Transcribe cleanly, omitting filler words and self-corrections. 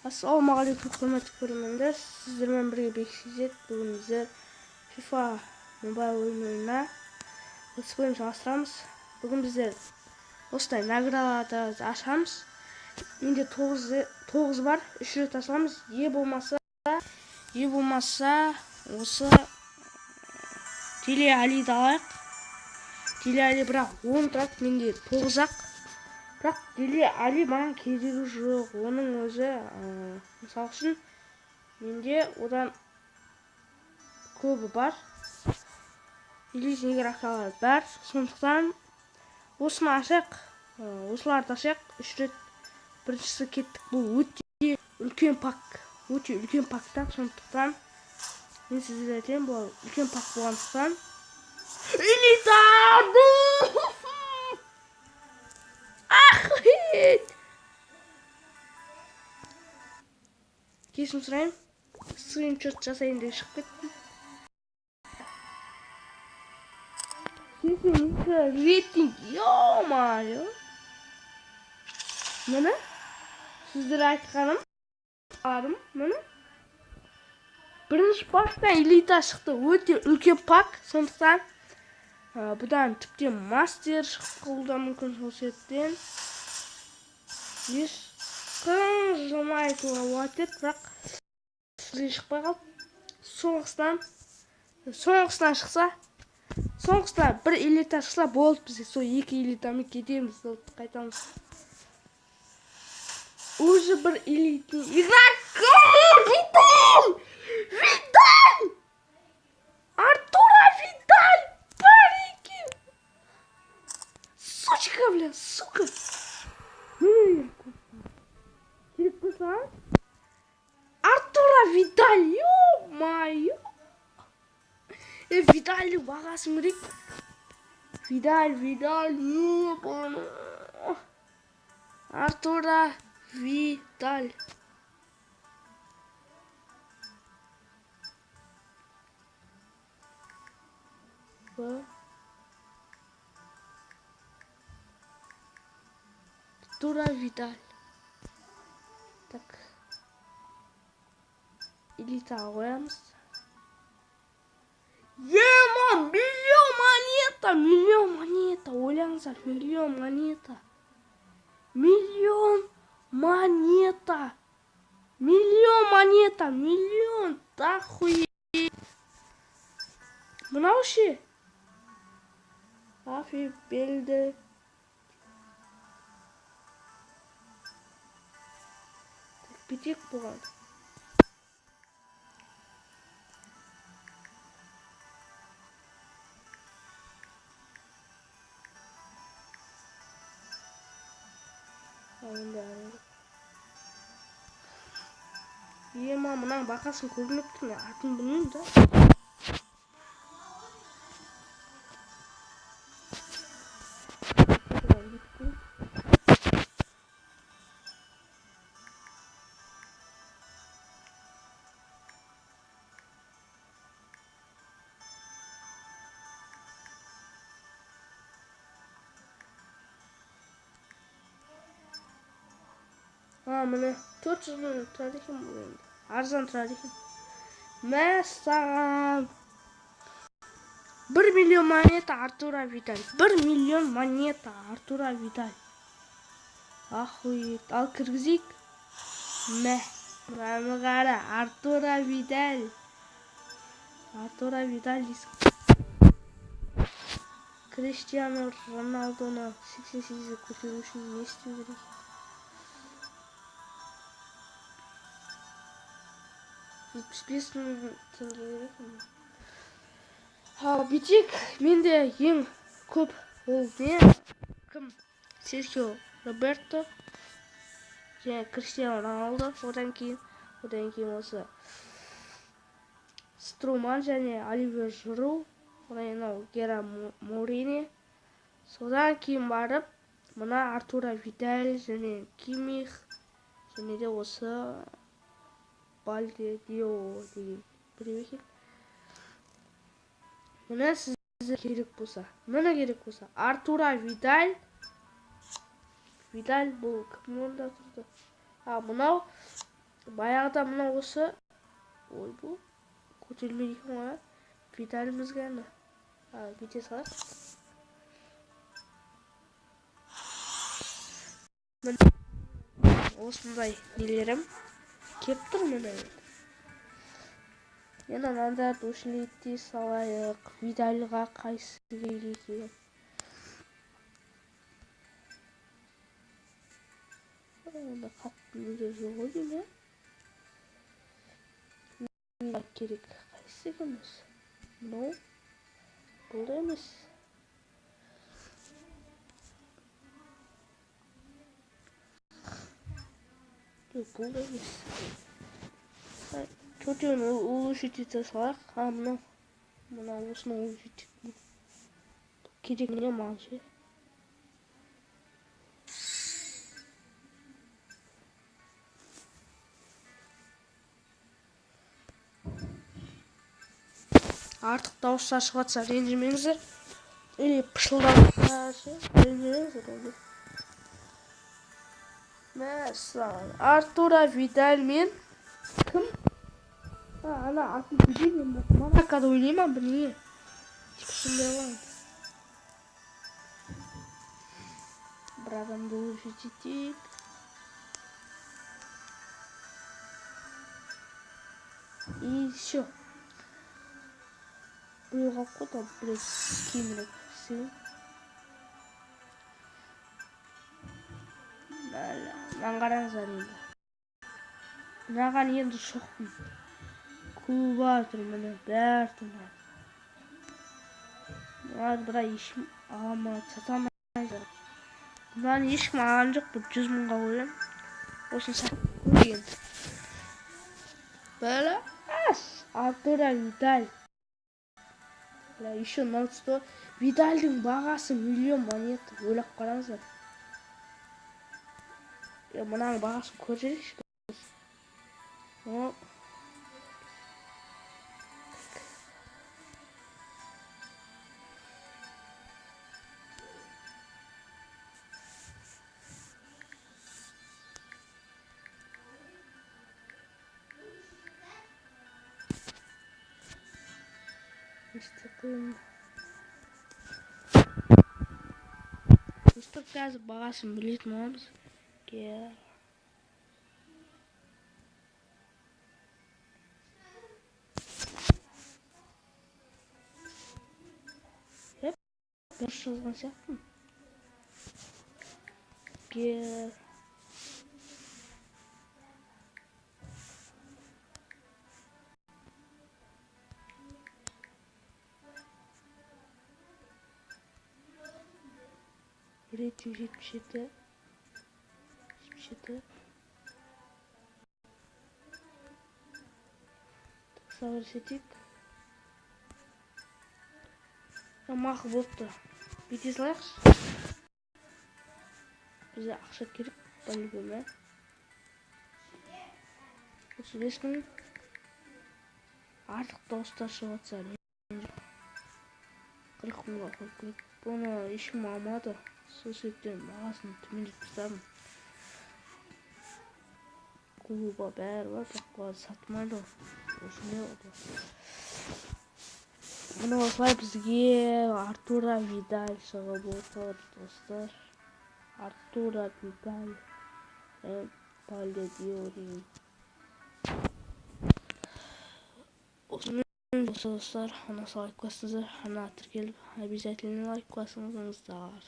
Ассалаумағалейкум, құрметті көрермендер. Сіздермен бірге бекшизет. Бүгін біздер FIFA Mobile ойынына летсплейін жалғастырамыз. Бүгін біздер осылай наградаларды ашамыз. Менде 9 бар. 3 рет ашамыз. Е болмаса осы Теле Алиді алайық. Теле Али бірақ 10 тұрады, менде 9-ақ. Бірақ Теле Али маған керегі жоқ. Оның өзі, мысал үшін, менде одан көбі бар. Елесін игрокалар бар. Сондықтан осыны ашайық. Осыларды ашайық. 3 рет біріншісі кеттік. Бұл өте үлкен пак. Өте үлкен пактан. Сондықтан мен сіздерге айтайын, бұл үлкен пак болғандықтан. Элитарды! Кесім сұрайын. Скриншот жасайын деп шығып кеттім. Кесімді рейтинг. Ё-майо. Міне. Сіздер айтқаным. Міне. Бірінші пактан элита шықты. Өте үлкен пак. Сондықтан бұдан тіптен мастер шығып қалуы мүмкін. Сол себептен ешқын жылмай айтуға болады еді, бірақ сізге шықпай қалды. Соңғысынан шықса, соңғысынан бір элита шықса болды, бізде сол 2 элитамен кетеміз, қайтамыз. Уже бір элитный игрок! Видаль! Артура Видаль! Парики! Сучка, бля, сука! Керек болса, Артура Видаль, ё-майо! Видальді бағасын көрейік. Видаль, ё-майо! Артура Видаль. Артура Видаль. Так. Элита қоямыз. Ема, миллион монета, ойлаңыздар, миллион монета, да хуй. Мынау ше? Афи белді. Бетек болған. Ема, мұның бақасын көрініпті ме? Атын білмеймін да. Міне 400 мың тұрады екен бұл енді. Арзан тұрады екен. Мәссаған. 1 миллион монета Артура Видаль. 1 миллион монета Артура Видаль. Ахует. Ал кіргізейік. Мә. Мұны қара. Артура Видаль. Артура Видаль дейсің. Криштиану Роналдоны 88-ге көтеру үшін не істеу керек? $75 мың теңге керек. Бетек, менде ең көп ол не? Кім? Серхио Роберто және Криштиану Роналдо. Одан кейін осы Струман және Оливер Жиру. Одан Гера Морини. Содан кейін барып, мұна Артура Видаль және Кимих және де осы Балде Дио деген біреу екен. Мұны сізге керек болса. Артура Видаль. Видаль бұл кім орында тұрды? Мынау Баяғыда мына осы ойбу көтерілмейді екен ғой. Видалімізге ана бүйте салайық. Осындай нелерім кеп тұр міне. Енді мынандарды өшірейте салайық. Видалға қайсы керек екен. Онда қатты нелер жоқ ғой деймін. Керек қайсы екенбіз. Мынау бұл да емес. Бұл да емес. Төртеуін улучшите салайық. Мына осыны улучшите. Керек не маған ше. Артық дауыстар шығатса ренжімеңіздер. Или пышылдатса ше ренжімеңіздер. Мәссаған. Артур Видаль мен кім? Ана атын білмеймін. Монакода ойнаймын білмеймін. Түсінбей қаламын. Бір адамды улучшитейік. И все. Біреу қалып қойды, біреу кейінірек істейін. Маған қараңыздар енді. Мынаған енді шоқпын. Куба тұр міне, бәрі тұр. Мынаны бірақ ешкім аламайды, сатамайды. Мынаны ешкім алған жоқ, бұл 100 мыңға қоям. Осыны сатып көрген. Бәлі, Артур Видаль. Еще 0-100. Видальдің бағасы миллион монета. Ойлап қараңыздар. Мынаның бағасын көрсетейікші. Достар қазір бағасын білетін боламыз. Дұрыс жазған сияқтымын. Рейтинг 77. Сәуірсетек. Мақы болыпты. Бүйте салайықшы. Бізе ақша керек по-любому. 35 мың. Артық дауыстар шығатса 40 мыңға қойып көрейік. Бұны ешкім алмады. Сол себептен бағасын төмендетіп тастадым. Клуба бәрі бар, бірақ бұлар сатылмайды. Осындай болды. Мына осылай бізге Артур Видаль шығып отыр, достар. Артур Видаль. Пале Диори. Осымен достар, ана лайк басыңыздар, ана тіркеліп, обязательно лайк басыңыздар.